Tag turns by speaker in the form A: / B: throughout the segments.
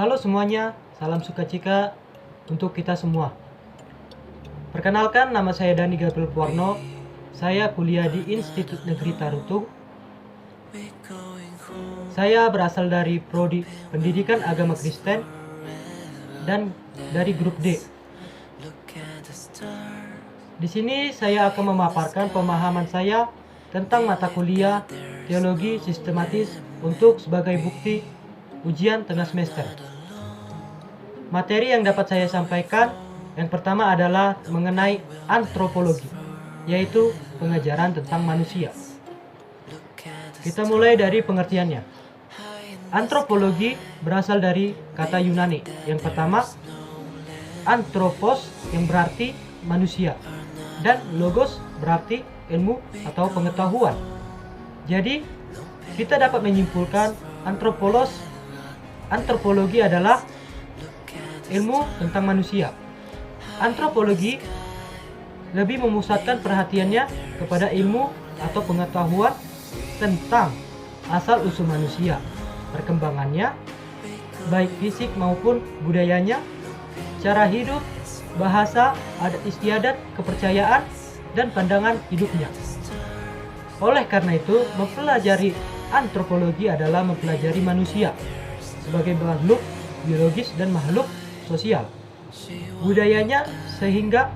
A: Halo semuanya, salam sukacita untuk kita semua. Perkenalkan, nama saya Dani Gabriel Puarno. Saya kuliah di Institut Negeri Tarutung. Saya berasal dari Prodi Pendidikan Agama Kristen dan dari grup D. Di sini saya akan memaparkan pemahaman saya tentang mata kuliah teologi sistematis untuk sebagai bukti ujian tengah semester. Materi yang dapat saya sampaikan yang pertama adalah mengenai antropologi, yaitu pengajaran tentang manusia. Kita mulai dari pengertiannya. Antropologi berasal dari kata Yunani. Yang pertama, anthropos yang berarti manusia, dan logos berarti ilmu atau pengetahuan. Jadi, kita dapat menyimpulkan antropologi adalah ilmu tentang manusia. Antropologi lebih memusatkan perhatiannya kepada ilmu atau pengetahuan tentang asal-usul manusia, perkembangannya, baik fisik maupun budayanya, cara hidup, bahasa, adat istiadat, kepercayaan, dan pandangan hidupnya. Oleh karena itu, mempelajari antropologi adalah mempelajari manusia sebagai makhluk biologis dan makhluk sosial, budayanya, sehingga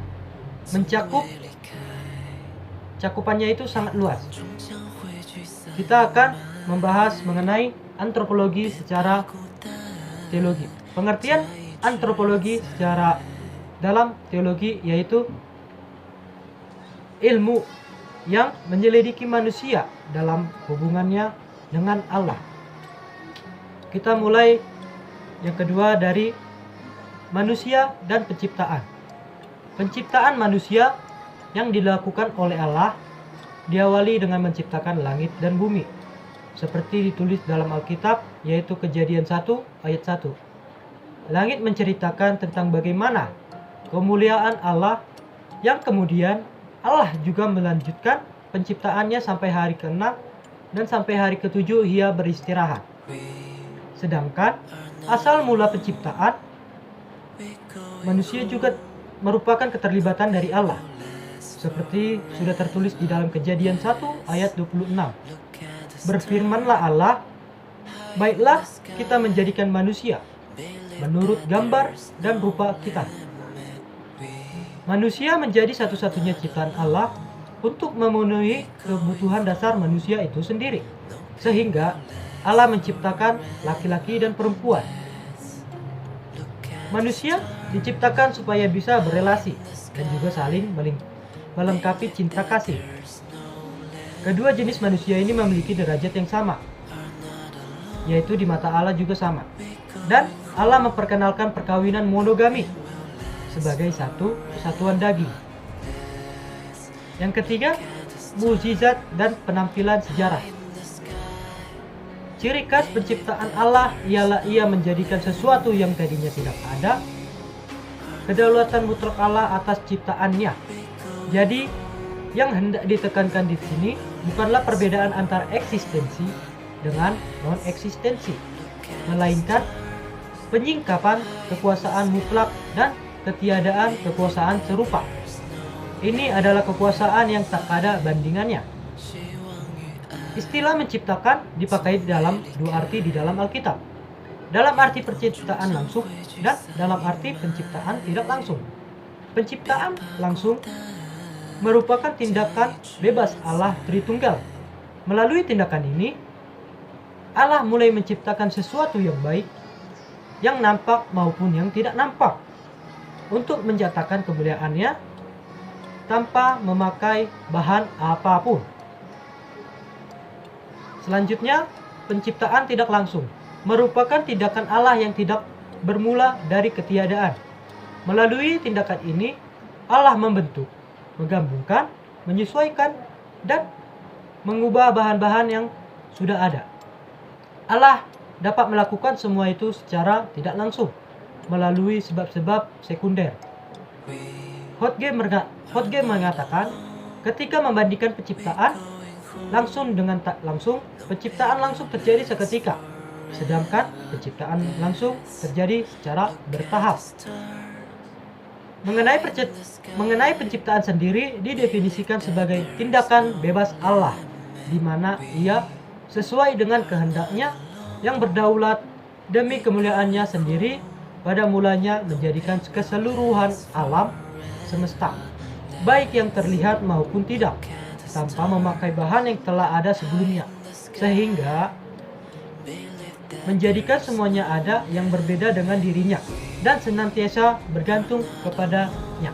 A: cakupannya itu sangat luas. Kita akan membahas mengenai antropologi secara teologi. Pengertian antropologi secara dalam teologi yaitu ilmu yang menyelidiki manusia dalam hubungannya dengan Allah. Kita mulai yang kedua dari manusia dan penciptaan. Penciptaan manusia yang dilakukan oleh Allah diawali dengan menciptakan langit dan bumi, seperti ditulis dalam Alkitab, yaitu Kejadian 1 ayat 1. Langit menceritakan tentang bagaimana kemuliaan Allah, yang kemudian Allah juga melanjutkan penciptaannya sampai hari ke-6 dan sampai hari ke-7 ia beristirahat. Sedangkan asal mula penciptaan manusia juga merupakan keterlibatan dari Allah, seperti sudah tertulis di dalam Kejadian 1 ayat 26. Berfirmanlah Allah, baiklah kita menjadikan manusia menurut gambar dan rupa kita. Manusia menjadi satu-satunya ciptaan Allah untuk memenuhi kebutuhan dasar manusia itu sendiri, sehingga Allah menciptakan laki-laki dan perempuan. Manusia diciptakan supaya bisa berelasi dan juga saling melengkapi cinta kasih. Kedua jenis manusia ini memiliki derajat yang sama, yaitu di mata Allah juga sama. Dan Allah memperkenalkan perkawinan monogami sebagai satu kesatuan daging. Yang ketiga, mukjizat dan penampilan sejarah. Ciri khas penciptaan Allah ialah ia menjadikan sesuatu yang tadinya tidak ada, kedaulatan mutlak Allah atas ciptaannya. Jadi, yang hendak ditekankan di sini bukanlah perbedaan antara eksistensi dengan non-eksistensi, melainkan penyingkapan kekuasaan mutlak dan ketiadaan kekuasaan serupa. Ini adalah kekuasaan yang tak ada bandingannya. Istilah menciptakan dipakai dalam dua arti di dalam Alkitab. Dalam arti penciptaan langsung dan dalam arti penciptaan tidak langsung. Penciptaan langsung merupakan tindakan bebas Allah Tritunggal. Melalui tindakan ini, Allah mulai menciptakan sesuatu yang baik, yang nampak maupun yang tidak nampak, untuk menjatakan kemuliaannya tanpa memakai bahan apapun. Selanjutnya, penciptaan tidak langsung merupakan tindakan Allah yang tidak bermula dari ketiadaan. Melalui tindakan ini, Allah membentuk, menggabungkan, menyesuaikan, dan mengubah bahan-bahan yang sudah ada. Allah dapat melakukan semua itu secara tidak langsung, melalui sebab-sebab sekunder. Hodge mengatakan, ketika membandingkan penciptaan langsung dengan tak langsung, penciptaan langsung terjadi seketika, sedangkan penciptaan langsung terjadi secara bertahap. Mengenai penciptaan sendiri didefinisikan sebagai tindakan bebas Allah, di mana Ia sesuai dengan kehendaknya yang berdaulat demi kemuliaannya sendiri pada mulanya menjadikan keseluruhan alam semesta, baik yang terlihat maupun tidak, tanpa memakai bahan yang telah ada sebelumnya, sehingga menjadikan semuanya ada yang berbeda dengan dirinya dan senantiasa bergantung kepadanya.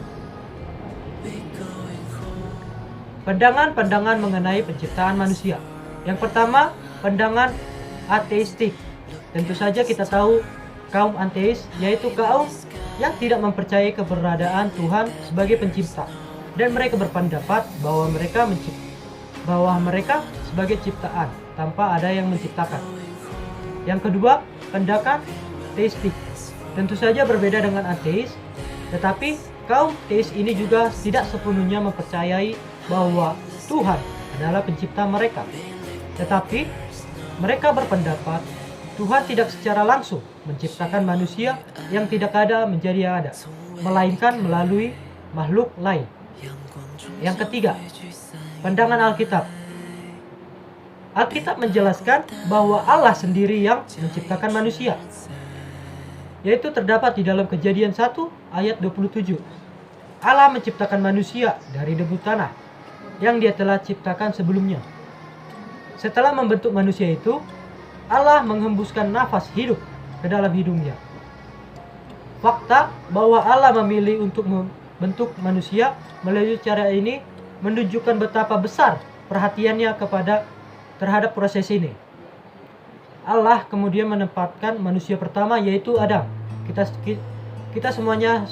A: Pandangan-pandangan mengenai penciptaan manusia. Yang pertama, pandangan ateistik. Tentu saja kita tahu kaum ateis yaitu kaum yang tidak mempercayai keberadaan Tuhan sebagai pencipta, dan mereka berpendapat bahwa mereka sebagai ciptaan tanpa ada yang menciptakan. Yang kedua, pandangan teistik. Tentu saja berbeda dengan ateis, tetapi kaum teis ini juga tidak sepenuhnya mempercayai bahwa Tuhan adalah pencipta mereka. Tetapi mereka berpendapat Tuhan tidak secara langsung menciptakan manusia yang tidak ada menjadi ada, melainkan melalui makhluk lain. Yang ketiga, pandangan Alkitab. Alkitab menjelaskan bahwa Allah sendiri yang menciptakan manusia, yaitu terdapat di dalam Kejadian 1 ayat 27. Allah menciptakan manusia dari debu tanah yang Dia telah ciptakan sebelumnya. Setelah membentuk manusia itu, Allah menghembuskan nafas hidup ke dalam hidungnya. Fakta bahwa Allah memilih untuk membentuk manusia melalui cara ini menunjukkan betapa besar perhatiannya terhadap proses ini. Allah kemudian menempatkan manusia pertama, yaitu Adam. Kita semuanya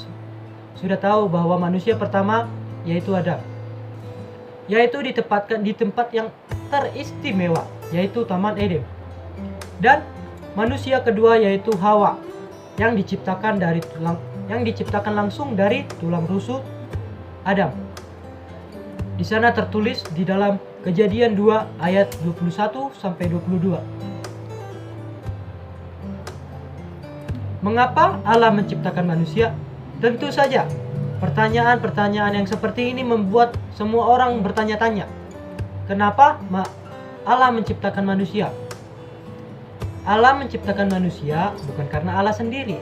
A: sudah tahu bahwa manusia pertama yaitu Adam, yaitu ditempatkan di tempat yang teristimewa, yaitu Taman Eden. Dan manusia kedua yaitu Hawa, yang diciptakan langsung dari tulang rusuk Adam. Di sana tertulis di dalam Kejadian 2 ayat 21 sampai 22. Mengapa Allah menciptakan manusia? Tentu saja, pertanyaan-pertanyaan yang seperti ini membuat semua orang bertanya-tanya. Kenapa Allah menciptakan manusia? Allah menciptakan manusia bukan karena Allah sendiri,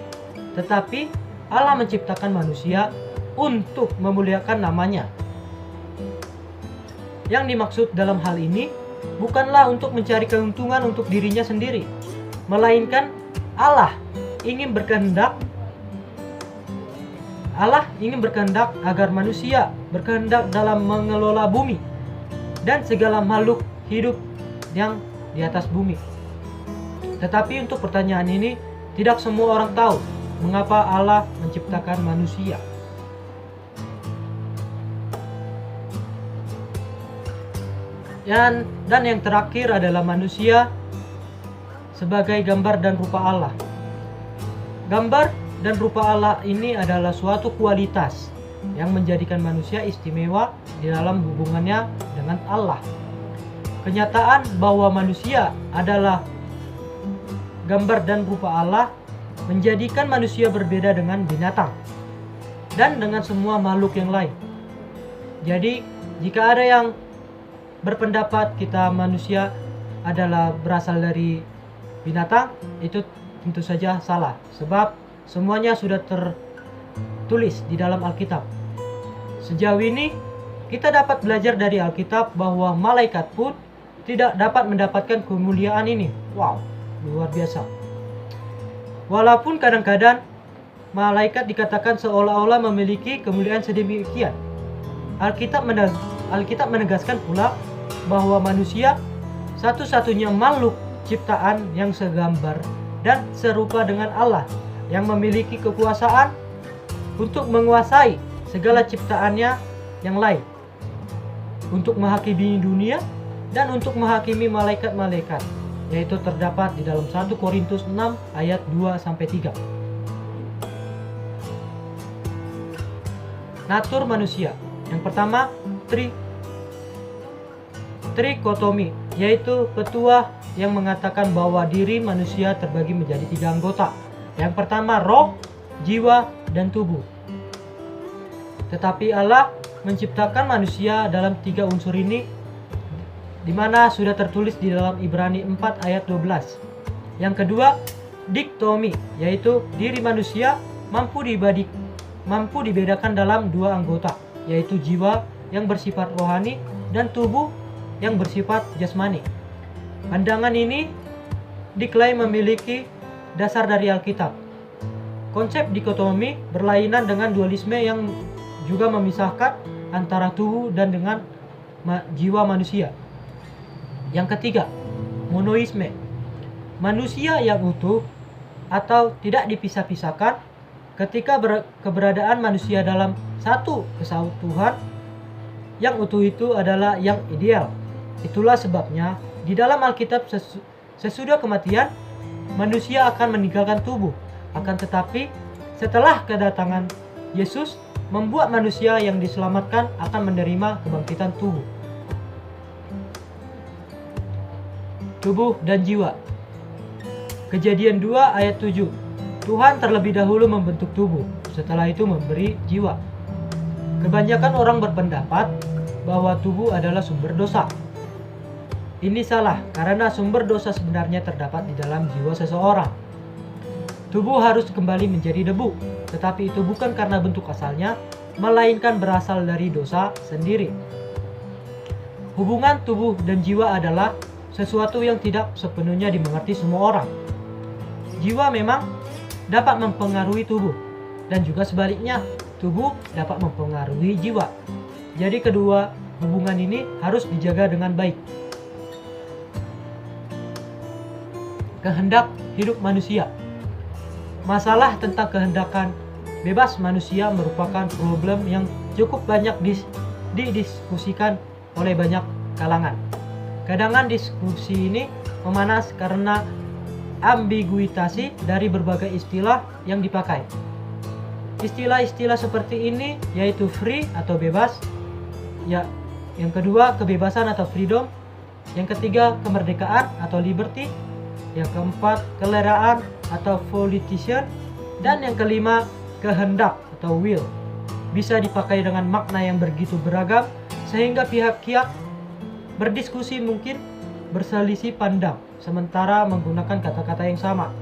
A: tetapi Allah menciptakan manusia untuk memuliakan namanya. Yang dimaksud dalam hal ini bukanlah untuk mencari keuntungan untuk dirinya sendiri, melainkan Allah ingin berkehendak agar manusia berkehendak dalam mengelola bumi dan segala makhluk hidup yang di atas bumi. Tetapi untuk pertanyaan ini, tidak semua orang tahu mengapa Allah menciptakan manusia. Dan yang terakhir adalah manusia sebagai gambar dan rupa Allah. Gambar dan rupa Allah ini adalah suatu kualitas yang menjadikan manusia istimewa di dalam hubungannya dengan Allah. Kenyataan bahwa manusia adalah gambar dan rupa Allah menjadikan manusia berbeda dengan binatang dan dengan semua makhluk yang lain. Jadi, jika ada yang berpendapat kita manusia adalah berasal dari binatang, itu tentu saja salah, sebab semuanya sudah tertulis di dalam Alkitab. Sejauh ini kita dapat belajar dari Alkitab bahwa malaikat pun tidak dapat mendapatkan kemuliaan ini. Wow, luar biasa. Walaupun kadang-kadang malaikat dikatakan seolah-olah memiliki kemuliaan sedemikian, Alkitab menegaskan pula bahwa manusia satu-satunya makhluk ciptaan yang segambar dan serupa dengan Allah, yang memiliki kekuasaan untuk menguasai segala ciptaannya yang lain, untuk menghakimi dunia dan untuk menghakimi malaikat-malaikat, yaitu terdapat di dalam 1 Korintus 6 ayat 2-3. Natur manusia. Yang pertama, trikotomi, yaitu petuah yang mengatakan bahwa diri manusia terbagi menjadi 3 anggota. Yang pertama roh, jiwa, dan tubuh. Tetapi Allah menciptakan manusia dalam 3 unsur ini, di mana sudah tertulis di dalam Ibrani 4 ayat 12. Yang kedua, diktomi, yaitu diri manusia mampu dibedakan dalam 2 anggota, yaitu jiwa yang bersifat rohani dan tubuh yang bersifat jasmani. Pandangan ini diklaim memiliki dasar dari Alkitab. Konsep dikotomi berlainan dengan dualisme yang juga memisahkan antara tubuh dan dengan jiwa manusia. Yang ketiga, monoisme. Manusia yang utuh atau tidak dipisah-pisahkan. Ketika keberadaan manusia dalam satu kesatuan, yang utuh itu adalah yang ideal. Itulah sebabnya di dalam Alkitab sesudah kematian manusia akan meninggalkan tubuh. Akan tetapi setelah kedatangan Yesus membuat manusia yang diselamatkan akan menerima kebangkitan tubuh. Tubuh dan jiwa. Kejadian 2 ayat 7. Tuhan terlebih dahulu membentuk tubuh, setelah itu memberi jiwa. Kebanyakan orang berpendapat bahwa tubuh adalah sumber dosa. Ini salah, karena sumber dosa sebenarnya terdapat di dalam jiwa seseorang. Tubuh harus kembali menjadi debu, tetapi itu bukan karena bentuk asalnya, melainkan berasal dari dosa sendiri. Hubungan tubuh dan jiwa adalah sesuatu yang tidak sepenuhnya dimengerti semua orang. Jiwa memang dapat mempengaruhi tubuh, dan juga sebaliknya, tubuh dapat mempengaruhi jiwa. Jadi kedua hubungan ini harus dijaga dengan baik. Kehendak hidup manusia. Masalah tentang kehendakan bebas manusia merupakan problem yang cukup banyak didiskusikan oleh banyak kalangan. Kadang diskusi ini memanas karena ambiguitasi dari berbagai istilah yang dipakai. Istilah-istilah seperti ini yaitu free atau bebas, ya, yang kedua kebebasan atau freedom, yang ketiga kemerdekaan atau liberty, yang keempat keleraan atau volition, dan yang kelima kehendak atau will. Bisa dipakai dengan makna yang begitu beragam sehingga pihak-pihak berdiskusi mungkin berselisih pandang sementara menggunakan kata-kata yang sama.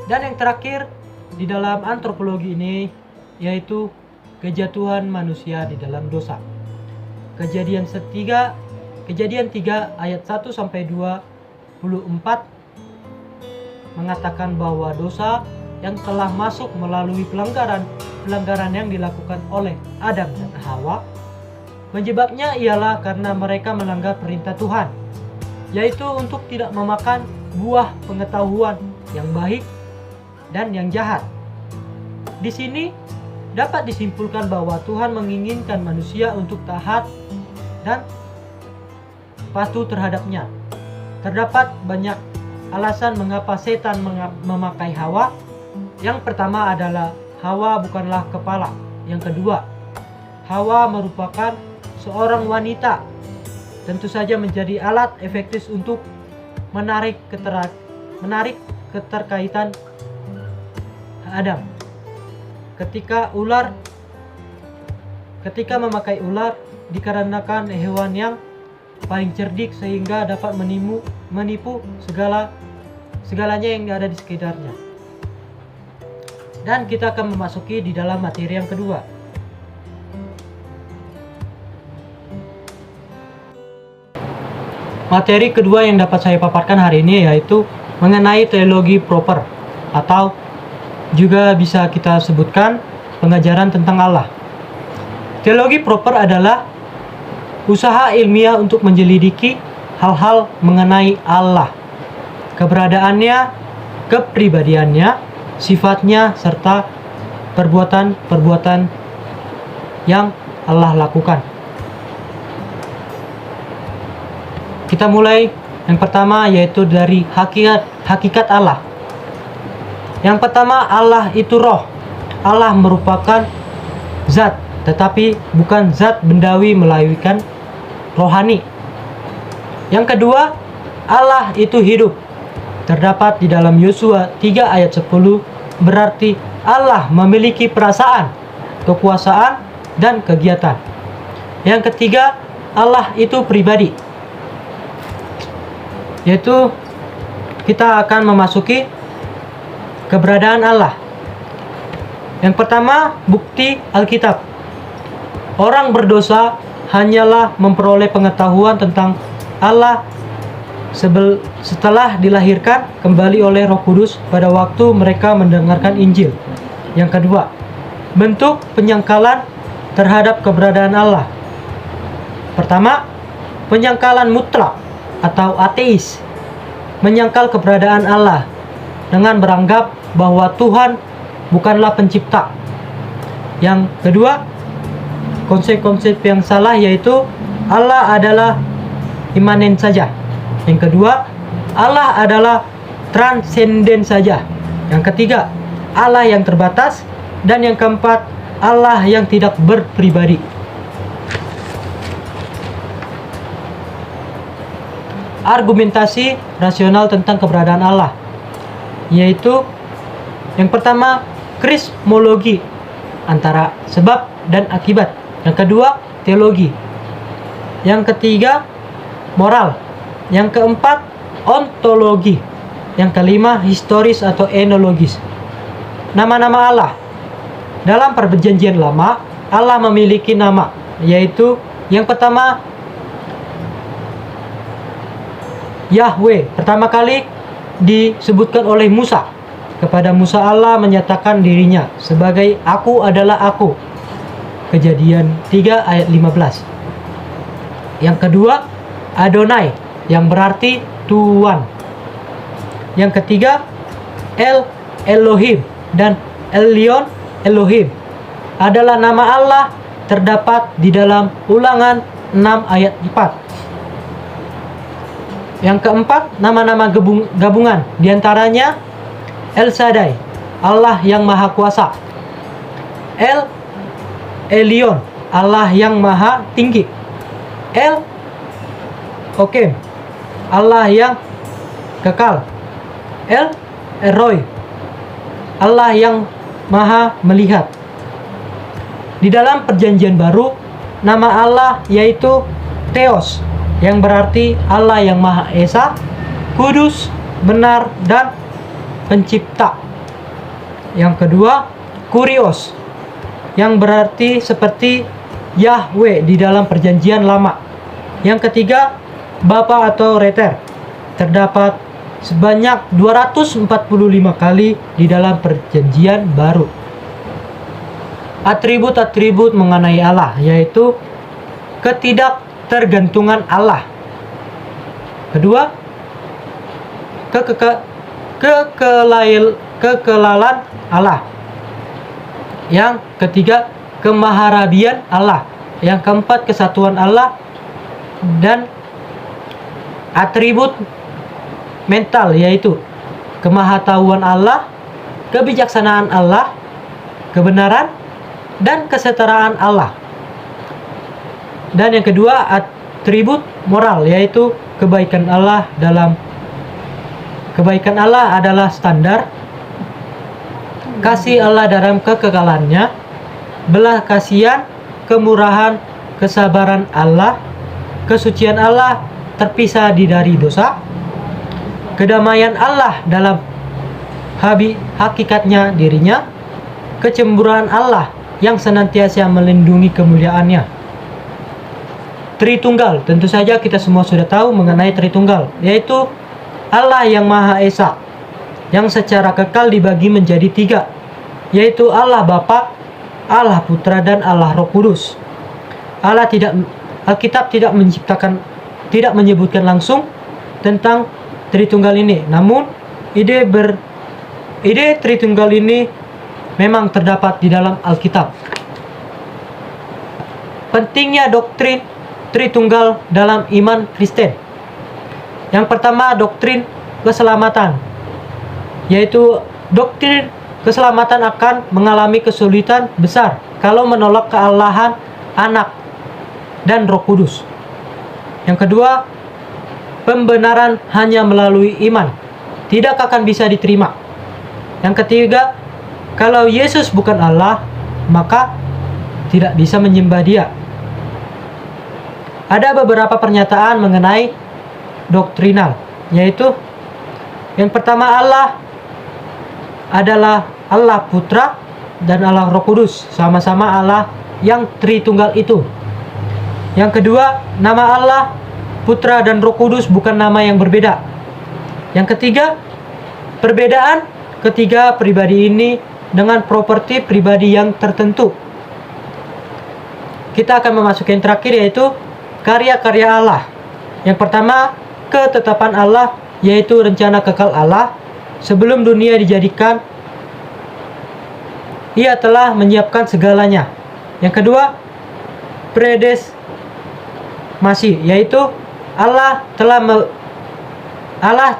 A: Dan yang terakhir di dalam antropologi ini yaitu kejatuhan manusia di dalam dosa. Kejadian 3 ayat 1 sampai 24 mengatakan bahwa dosa yang telah masuk melalui pelanggaran yang dilakukan oleh Adam dan Hawa, penyebabnya ialah karena mereka melanggar perintah Tuhan, yaitu untuk tidak memakan buah pengetahuan yang baik dan yang jahat. Di sini dapat disimpulkan bahwa Tuhan menginginkan manusia untuk taat dan patuh terhadapnya. Terdapat banyak alasan mengapa setan memakai Hawa. Yang pertama adalah Hawa bukanlah kepala. Yang kedua, Hawa merupakan seorang wanita, tentu saja menjadi alat efektif untuk menarik keterkaitan Adam. Ketika memakai ular dikarenakan hewan yang paling cerdik sehingga dapat menipu segalanya yang ada di sekitarnya. Dan kita akan memasuki di dalam materi yang kedua. Materi kedua yang dapat saya paparkan hari ini yaitu mengenai teologi proper, atau juga bisa kita sebutkan pengajaran tentang Allah. Teologi proper adalah usaha ilmiah untuk menyelidiki hal-hal mengenai Allah, keberadaannya, kepribadiannya, sifatnya, serta perbuatan-perbuatan yang Allah lakukan. Kita mulai yang pertama yaitu dari hakikat Allah. Yang pertama, Allah itu roh. Allah merupakan zat, tetapi bukan zat bendawi melainkan rohani. Yang kedua, Allah itu hidup. Terdapat di dalam Yosua 3 ayat 10, berarti Allah memiliki perasaan, kekuasaan, dan kegiatan. Yang ketiga, Allah itu pribadi. Yaitu kita akan memasuki keberadaan Allah. Yang pertama, bukti Alkitab. Orang berdosa hanyalah memperoleh pengetahuan tentang Allah setelah dilahirkan kembali oleh Roh Kudus pada waktu mereka mendengarkan Injil. Yang kedua, bentuk penyangkalan terhadap keberadaan Allah. Pertama, penyangkalan mutlak atau ateis, menyangkal keberadaan Allah dengan beranggap bahwa Tuhan bukanlah pencipta. Yang kedua, konsep-konsep yang salah yaitu Allah adalah imanen saja. Yang kedua, Allah adalah transenden saja. Yang ketiga, Allah yang terbatas. Dan yang keempat, Allah yang tidak berpribadi. Argumentasi rasional tentang keberadaan Allah, yaitu yang pertama, krismologi, antara sebab dan akibat. Yang kedua, teologi. Yang ketiga, moral. Yang keempat, ontologi. Yang kelima, historis atau enologis. Nama-nama Allah. Dalam Perjanjian Lama, Allah memiliki nama, yaitu yang pertama, Yahweh. Pertama kali disebutkan oleh Musa. Kepada Musa Allah menyatakan dirinya sebagai Aku adalah Aku. Kejadian 3 ayat 15. Yang kedua, Adonai, yang berarti Tuhan. Yang ketiga, Elohim dan Elyon Elohim adalah nama Allah terdapat di dalam Ulangan 6 ayat 4. Yang keempat, nama-nama gabungan, diantaranya El Shaddai, Allah yang Maha Kuasa. El Elyon, Allah yang Maha Tinggi. El Okem, Allah yang kekal. El Eroi, Allah yang Maha Melihat. Di dalam Perjanjian Baru, nama Allah yaitu Theos, yang berarti Allah yang Maha Esa, kudus, benar, dan pencipta. Yang kedua, Kurios, yang berarti seperti Yahweh di dalam Perjanjian Lama. Yang ketiga, Bapa atau Reter, terdapat sebanyak 245 kali di dalam Perjanjian Baru. Atribut-atribut mengenai Allah, yaitu ketidaktergantungan Allah. Kedua, kekelalan Allah. Yang ketiga, kemaharabian Allah. Yang keempat, kesatuan Allah. Dan atribut mental, yaitu kemahatauan Allah, kebijaksanaan Allah, kebenaran, dan kesetaraan Allah. Dan yang kedua, atribut moral, yaitu kebaikan Allah. Dalam kebaikan Allah adalah standar kasih Allah dalam kekekalannya, belas kasihan, kemurahan, kesabaran Allah, kesucian Allah terpisah dari dosa, kedamaian Allah dalam hakikatnya dirinya, kecemburuan Allah yang senantiasa melindungi kemuliaannya. Tritunggal, tentu saja kita semua sudah tahu mengenai Tritunggal, yaitu Allah yang Maha Esa, yang secara kekal dibagi menjadi 3, yaitu Allah Bapa, Allah Putra, dan Allah Roh Kudus. Alkitab tidak menyebutkan langsung tentang Tritunggal ini, namun ide Tritunggal ini memang terdapat di dalam Alkitab. Pentingnya doktrin Tritunggal dalam iman Kristen. Yang pertama, doktrin keselamatan, yaitu doktrin keselamatan akan mengalami kesulitan besar kalau menolak kealahan Anak dan Roh Kudus. Yang kedua, pembenaran hanya melalui iman tidak akan bisa diterima. Yang ketiga, kalau Yesus bukan Allah, maka tidak bisa menyembah Dia. Ada beberapa pernyataan mengenai doktrinal, yaitu yang pertama, Allah adalah Allah Putra dan Allah Roh Kudus, sama-sama Allah yang Tritunggal itu. Yang kedua, nama Allah Putra dan Roh Kudus bukan nama yang berbeda. Yang ketiga, perbedaan ketiga pribadi ini dengan properti pribadi yang tertentu. Kita akan memasuki yang terakhir, yaitu karya-karya Allah. Yang pertama, ketetapan Allah, yaitu rencana kekal Allah sebelum dunia dijadikan. Ia telah menyiapkan segalanya. Yang kedua, predestinasi, yaitu Allah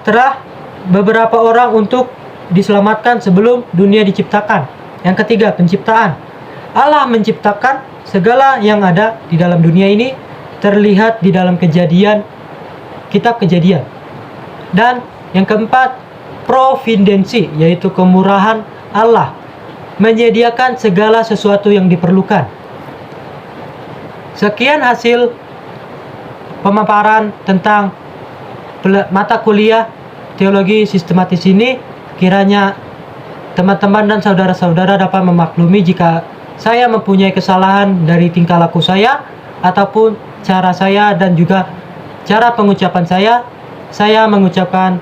A: telah beberapa orang untuk diselamatkan sebelum dunia diciptakan. Yang ketiga, penciptaan. Allah menciptakan segala yang ada di dalam dunia ini, terlihat di dalam kitab Kejadian. Dan yang keempat, providensi, yaitu kemurahan Allah menyediakan segala sesuatu yang diperlukan. Sekian hasil pemaparan tentang mata kuliah teologi sistematis ini. Kiranya teman-teman dan saudara-saudara dapat memaklumi jika saya mempunyai kesalahan dari tingkah laku saya ataupun cara saya dan juga cara pengucapan saya. Saya mengucapkan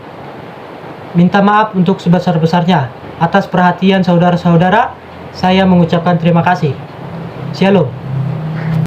A: minta maaf untuk sebesar-besarnya. Atas perhatian saudara-saudara, saya mengucapkan terima kasih. Shalom.